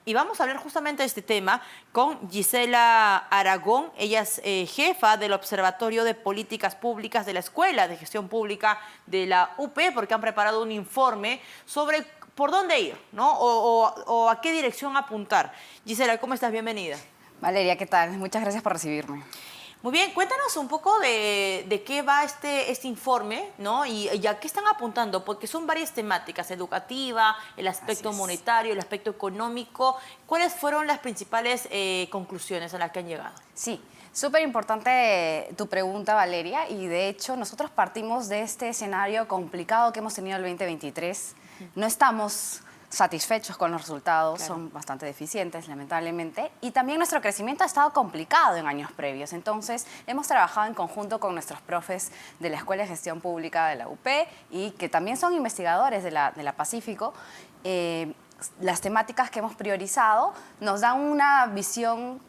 y vamos a hablar justamente de este tema con Gisela Aragón. Ella es jefa del Observatorio de Políticas Públicas de la Escuela de Gestión Pública de la UP, porque han preparado un informe sobre por dónde ir, ¿no? O a qué dirección apuntar. Gisela, ¿cómo estás? Bienvenida. Valeria, ¿qué tal? Muchas gracias por recibirme. Muy bien, cuéntanos un poco de qué va este informe, ¿no? Y a qué están apuntando, porque son varias temáticas: educativa, el aspecto monetario, el aspecto económico. ¿Cuáles fueron las principales conclusiones a las que han llegado? Sí, súper importante tu pregunta, Valeria, y de hecho nosotros partimos de este escenario complicado que hemos tenido el 2023. No estamos satisfechos con los resultados, claro. Son bastante deficientes, lamentablemente, y también nuestro crecimiento ha estado complicado en años previos. Entonces, hemos trabajado en conjunto con nuestros profes de la Escuela de Gestión Pública de la UP y que también son investigadores de la Pacífico. Las temáticas que hemos priorizado nos dan una visión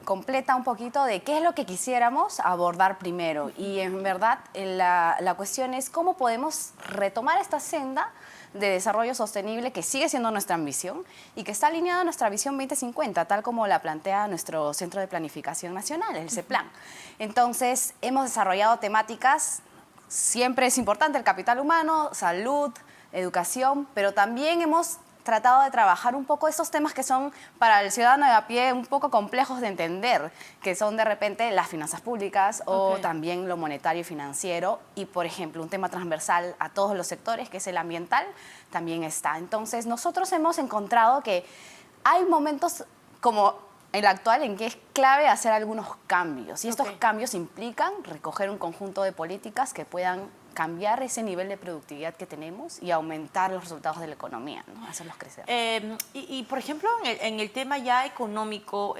completa un poquito de qué es lo que quisiéramos abordar primero. Y en verdad, la cuestión es cómo podemos retomar esta senda de desarrollo sostenible que sigue siendo nuestra ambición y que está alineada a nuestra visión 2050, tal como la plantea nuestro Centro de Planificación Nacional, el CEPLAN. Entonces, hemos desarrollado temáticas, siempre es importante el capital humano, salud, educación, pero también hemos tratado de trabajar un poco esos temas que son para el ciudadano de a pie un poco complejos de entender, que son de repente las finanzas públicas o también lo monetario y financiero, y por ejemplo un tema transversal a todos los sectores que es el ambiental también está. Entonces nosotros hemos encontrado que hay momentos como el actual en que es clave hacer algunos cambios y estos cambios implican recoger un conjunto de políticas que puedan cambiar ese nivel de productividad que tenemos y aumentar los resultados de la economía, ¿no? Hacerlos crecer. Por ejemplo, en el tema ya económico,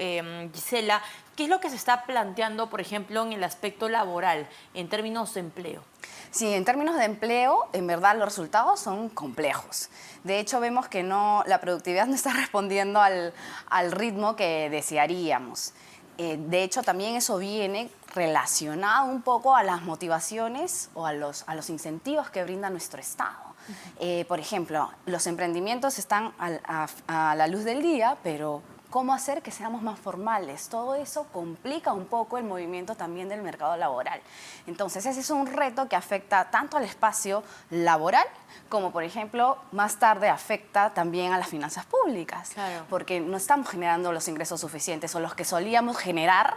Gisela, ¿qué es lo que se está planteando, por ejemplo, en el aspecto laboral, en términos de empleo? Sí, en términos de empleo, en verdad los resultados son complejos. De hecho, vemos que la productividad no está respondiendo al ritmo que desearíamos. De hecho, también eso viene relacionado un poco a las motivaciones o a los incentivos que brinda nuestro Estado. Por ejemplo, los emprendimientos están a la luz del día, pero ¿cómo hacer que seamos más formales? Todo eso complica un poco el movimiento también del mercado laboral. Entonces, ese es un reto que afecta tanto al espacio laboral como, por ejemplo, más tarde afecta también a las finanzas públicas. Claro. Porque no estamos generando los ingresos suficientes o los que solíamos generar.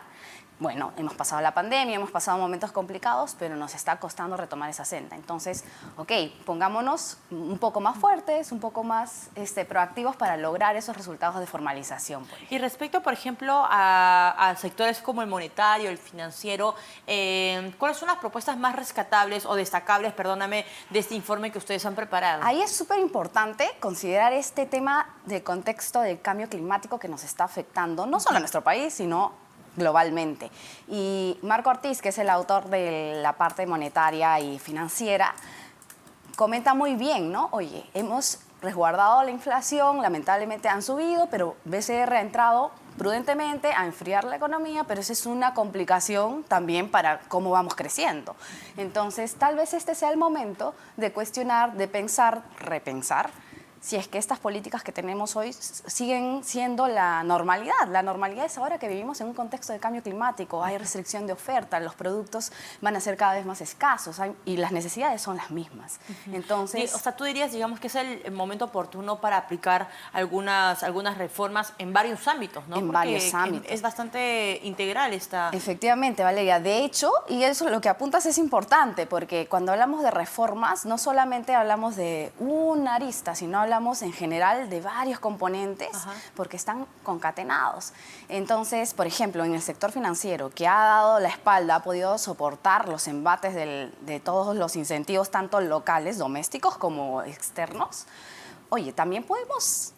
Bueno, hemos pasado la pandemia, hemos pasado momentos complicados, pero nos está costando retomar esa senda. Entonces, pongámonos un poco más fuertes, un poco más proactivos para lograr esos resultados de formalización. Y respecto, por ejemplo, a sectores como el monetario, el financiero, ¿cuáles son las propuestas más rescatables o destacables, perdóname, de este informe que ustedes han preparado? Ahí es súper importante considerar este tema del contexto del cambio climático que nos está afectando, no solo a nuestro país, sino globalmente. Y Marco Ortiz, que es el autor de la parte monetaria y financiera, comenta muy bien, ¿no? Oye, hemos resguardado la inflación, lamentablemente han subido, pero BCR ha entrado prudentemente a enfriar la economía, pero esa es una complicación también para cómo vamos creciendo. Entonces, tal vez este sea el momento de cuestionar, de pensar, repensar, si es que estas políticas que tenemos hoy siguen siendo la normalidad. La normalidad es ahora que vivimos en un contexto de cambio climático, hay restricción de oferta, los productos van a ser cada vez más escasos y las necesidades son las mismas. Entonces, o sea, tú dirías, digamos, que es el momento oportuno para aplicar algunas reformas en varios ámbitos, ¿no? En varios ámbitos. Es bastante integral esta... Efectivamente, Valeria. De hecho, y eso lo que apuntas es importante, porque cuando hablamos de reformas, no solamente hablamos de una arista, sino hablamos en general de varios componentes porque están concatenados. Entonces, por ejemplo, en el sector financiero, que ha dado la espalda, ha podido soportar los embates de todos los incentivos, tanto locales, domésticos, como externos. Oye, también podemos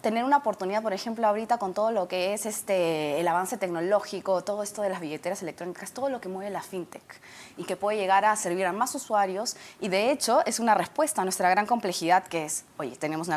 tener una oportunidad, por ejemplo, ahorita con todo lo que es el avance tecnológico, todo esto de las billeteras electrónicas, todo lo que mueve la fintech y que puede llegar a servir a más usuarios, y de hecho es una respuesta a nuestra gran complejidad, que es, oye, tenemos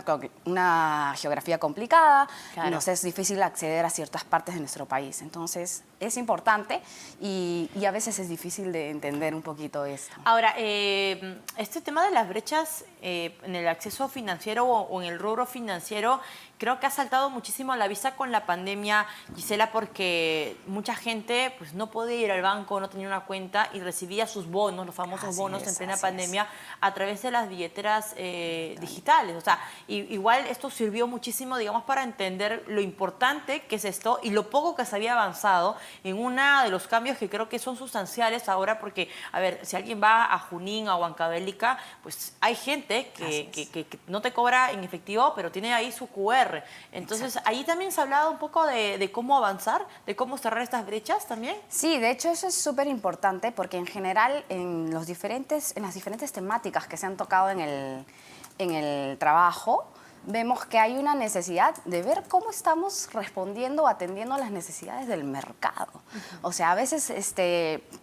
una geografía complicada, claro, nos es difícil acceder a ciertas partes de nuestro país. Entonces es importante y a veces es difícil de entender un poquito esto. Ahora, este tema de las brechas en el acceso financiero o en el rubro financiero, creo que ha saltado muchísimo a la vista con la pandemia, Gisela, porque mucha gente pues no podía ir al banco, no tenía una cuenta y recibía sus bonos, los famosos bonos en plena pandemia, a través de las billeteras digitales. O sea, igual esto sirvió muchísimo, digamos, para entender lo importante que es esto y lo poco que se había avanzado en uno de los cambios que creo que son sustanciales ahora, porque, a ver, si alguien va a Junín o a Huancavelica, pues hay gente que no te cobra en efectivo, pero tiene ahí su QR. Entonces, ahí también se ha hablado un poco de cómo avanzar, de cómo cerrar estas brechas también. Sí, de hecho eso es súper importante porque en general en las diferentes temáticas que se han tocado en el trabajo, vemos que hay una necesidad de ver cómo estamos respondiendo o atendiendo a las necesidades del mercado. O sea, a veces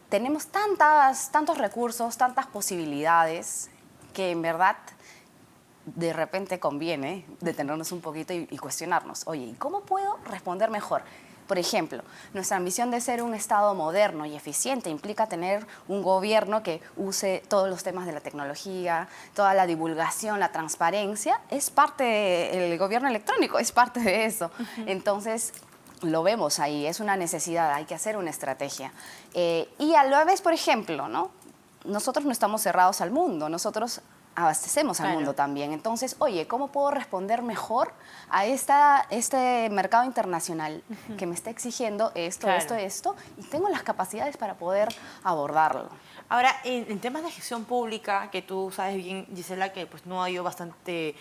tenemos tantos recursos, tantas posibilidades, que en verdad de repente conviene detenernos un poquito y cuestionarnos. Oye, ¿y cómo puedo responder mejor? Por ejemplo, nuestra ambición de ser un Estado moderno y eficiente implica tener un gobierno que use todos los temas de la tecnología, toda la divulgación, la transparencia. Es parte del gobierno electrónico, es parte de eso. Entonces, lo vemos ahí, es una necesidad, hay que hacer una estrategia. Y a la vez, por ejemplo, ¿no? Nosotros no estamos cerrados al mundo, nosotros abastecemos al mundo también. Entonces, oye, ¿cómo puedo responder mejor a este mercado internacional que me está exigiendo esto? Y tengo las capacidades para poder abordarlo? Ahora, en temas de gestión pública, que tú sabes bien, Gisela, que pues no ha ido bastante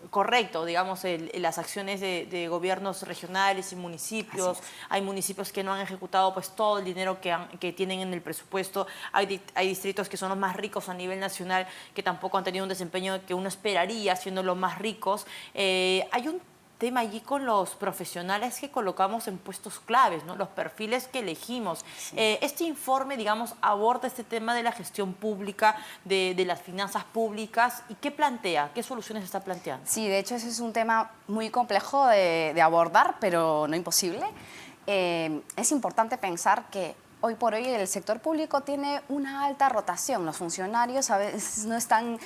correcto, digamos, las acciones de gobiernos regionales y municipios. Hay municipios que no han ejecutado pues todo el dinero que tienen en el presupuesto. Hay distritos que son los más ricos a nivel nacional que tampoco han tenido un desempeño que uno esperaría siendo los más ricos. Hay un tema allí con los profesionales que colocamos en puestos claves, ¿no? Los perfiles que elegimos. Este informe, digamos, aborda este tema de la gestión pública, de las finanzas públicas. ¿Y qué plantea? ¿Qué soluciones está planteando? Sí, de hecho ese es un tema muy complejo de abordar, pero no imposible. Es importante pensar que hoy por hoy el sector público tiene una alta rotación. Los funcionarios a veces no están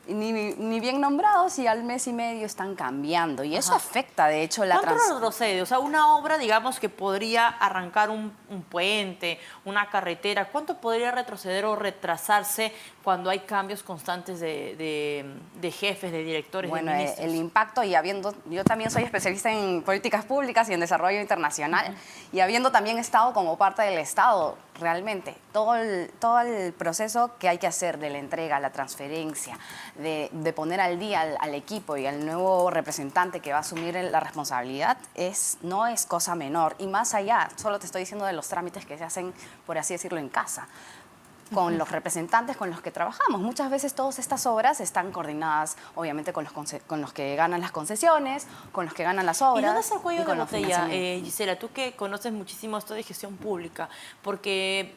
ni bien nombrados y al mes y medio están cambiando. Y eso afecta, de hecho, la ¿Cuánto retrocede? O sea, una obra, digamos, que podría arrancar un puente, una carretera, ¿cuánto podría retroceder o retrasarse cuando hay cambios constantes de jefes, de directores, de ministros? El impacto, y yo también soy especialista en políticas públicas y en desarrollo internacional, y habiendo también estado como parte del Estado, realmente, todo el proceso que hay que hacer de la entrega, la transferencia, de poner al día al equipo y al nuevo representante que va a asumir la responsabilidad, no es cosa menor. Y más allá, solo te estoy diciendo de los trámites que se hacen, por así decirlo, en casa, con los representantes con los que trabajamos. Muchas veces todas estas obras están coordinadas, obviamente, con los que ganan las concesiones, con los que ganan las obras. ¿Y dónde está el cuello de botella, Gisela? Tú que conoces muchísimo esto de gestión pública, porque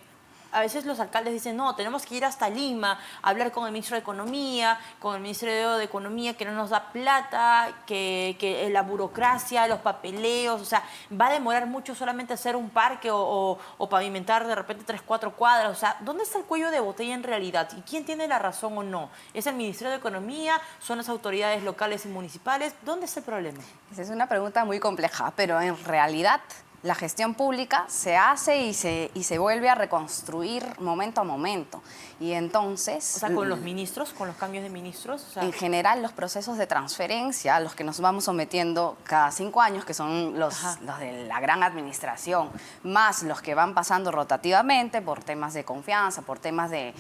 a veces los alcaldes dicen, no, tenemos que ir hasta Lima, a hablar con el ministro de Economía, con el Ministerio de Economía que no nos da plata, que la burocracia, los papeleos, o sea, va a demorar mucho solamente hacer un parque o pavimentar de repente 3, 4 cuadras. O sea, ¿dónde está el cuello de botella en realidad? ¿Y quién tiene la razón o no? ¿Es el Ministerio de Economía? ¿Son las autoridades locales y municipales? ¿Dónde está el problema? Esa es una pregunta muy compleja, pero en realidad la gestión pública se hace y se vuelve a reconstruir momento a momento. Y entonces... O sea, con los ministros, con los cambios de ministros. O sea, en general, los procesos de transferencia a los que nos vamos sometiendo cada 5 años, que son los de la gran administración, más los que van pasando rotativamente por temas de confianza, por temas de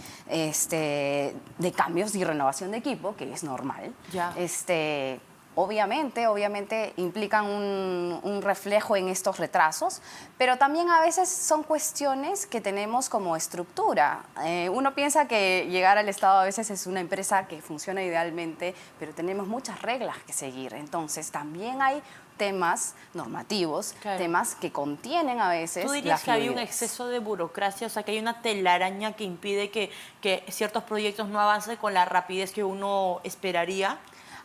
cambios y renovación de equipo, que es normal. Obviamente implican un reflejo en estos retrasos, pero también a veces son cuestiones que tenemos como estructura. Uno piensa que llegar al Estado a veces es una empresa que funciona idealmente, pero tenemos muchas reglas que seguir. Entonces también hay temas normativos, temas que contienen a veces. ¿Tú dirías que hay un exceso de burocracia, o sea, que hay una telaraña que impide que ciertos proyectos no avancen con la rapidez que uno esperaría?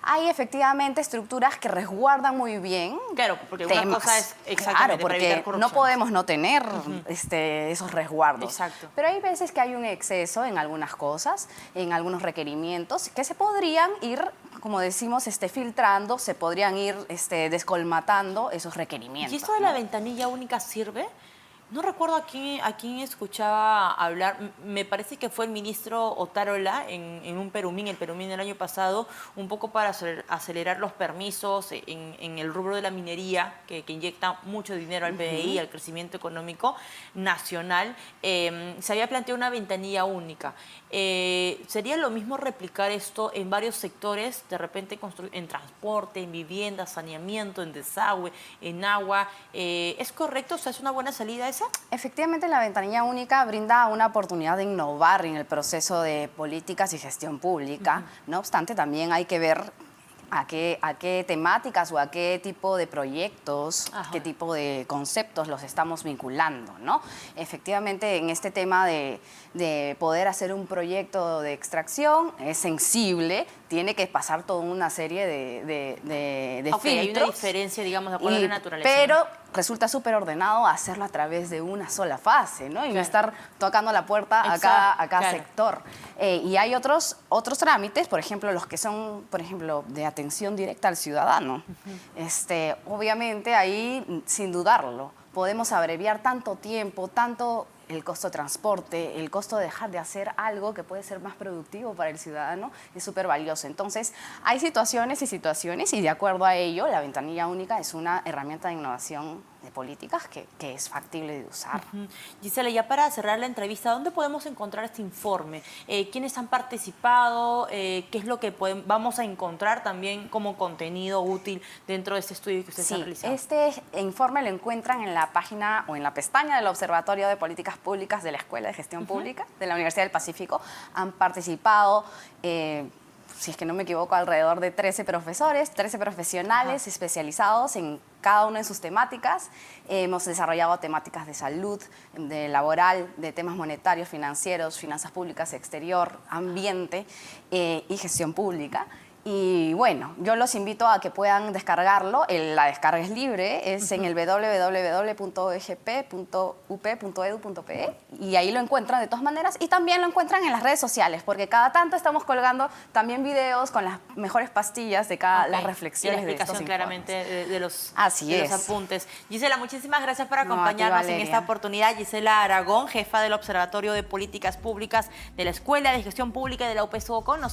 Hay efectivamente estructuras que resguardan muy bien. Claro, porque una cosa es exactamente porque no podemos no tener esos resguardos. Exacto. Pero hay veces que hay un exceso en algunas cosas, en algunos requerimientos, que se podrían ir como decimos, filtrando, se podrían ir descolmatando esos requerimientos. ¿Y esto de la ¿no? ventanilla única sirve? No recuerdo a quién escuchaba hablar, me parece que fue el ministro Otárola en un Perumín, el Perumín del año pasado, un poco para acelerar los permisos en el rubro de la minería, que inyecta mucho dinero al PBI, al crecimiento económico nacional. Se había planteado una ventanilla única. ¿Sería lo mismo replicar esto en varios sectores, de repente en transporte, en vivienda, saneamiento, en desagüe, en agua? ¿Es correcto? O sea, ¿es una buena salida esa? Efectivamente, la ventanilla única brinda una oportunidad de innovar en el proceso de políticas y gestión pública. No obstante, también hay que ver a qué temáticas o a qué tipo de proyectos, qué tipo de conceptos los estamos vinculando, ¿no? Efectivamente, en este tema de poder hacer un proyecto de extracción es sensible, tiene que pasar toda una serie de filtros. Hay una diferencia, digamos, de acuerdo a la naturaleza. Pero ¿no? resulta súper ordenado hacerlo a través de una sola fase, ¿no? Y no estar tocando la puerta a cada sector. Y hay otros trámites, por ejemplo, los que son, por ejemplo, de atención directa al ciudadano. Obviamente ahí, sin dudarlo, podemos abreviar tanto tiempo, tanto el costo de transporte, el costo de dejar de hacer algo que puede ser más productivo para el ciudadano, es súper valioso. Entonces, hay situaciones y situaciones y de acuerdo a ello, la ventanilla única es una herramienta de innovación de políticas que es factible de usar. Gisela, ya para cerrar la entrevista, ¿dónde podemos encontrar este informe? ¿Quiénes han participado? ¿Qué es lo que vamos a encontrar también como contenido útil dentro de este estudio que ustedes han realizado? Este informe lo encuentran en la página o en la pestaña del Observatorio de Políticas Públicas de la Escuela de Gestión Pública de la Universidad del Pacífico. Han participado, si es que no me equivoco, alrededor de 13 profesores, 13 profesionales especializados en cada una de sus temáticas. Hemos desarrollado temáticas de salud, de laboral, de temas monetarios, financieros, finanzas públicas, exterior, ambiente y gestión pública. Y bueno, yo los invito a que puedan descargarlo. La descarga es libre, es en el www.egp.up.edu.pe y ahí lo encuentran de todas maneras y también lo encuentran en las redes sociales porque cada tanto estamos colgando también videos con las mejores pastillas de cada las reflexiones y la explicación de estos claramente de los apuntes. Gisela, muchísimas gracias por acompañarnos en esta oportunidad. Gisela Aragón, jefa del Observatorio de Políticas Públicas de la Escuela de Gestión Pública de la UP, estuvo con nosotros.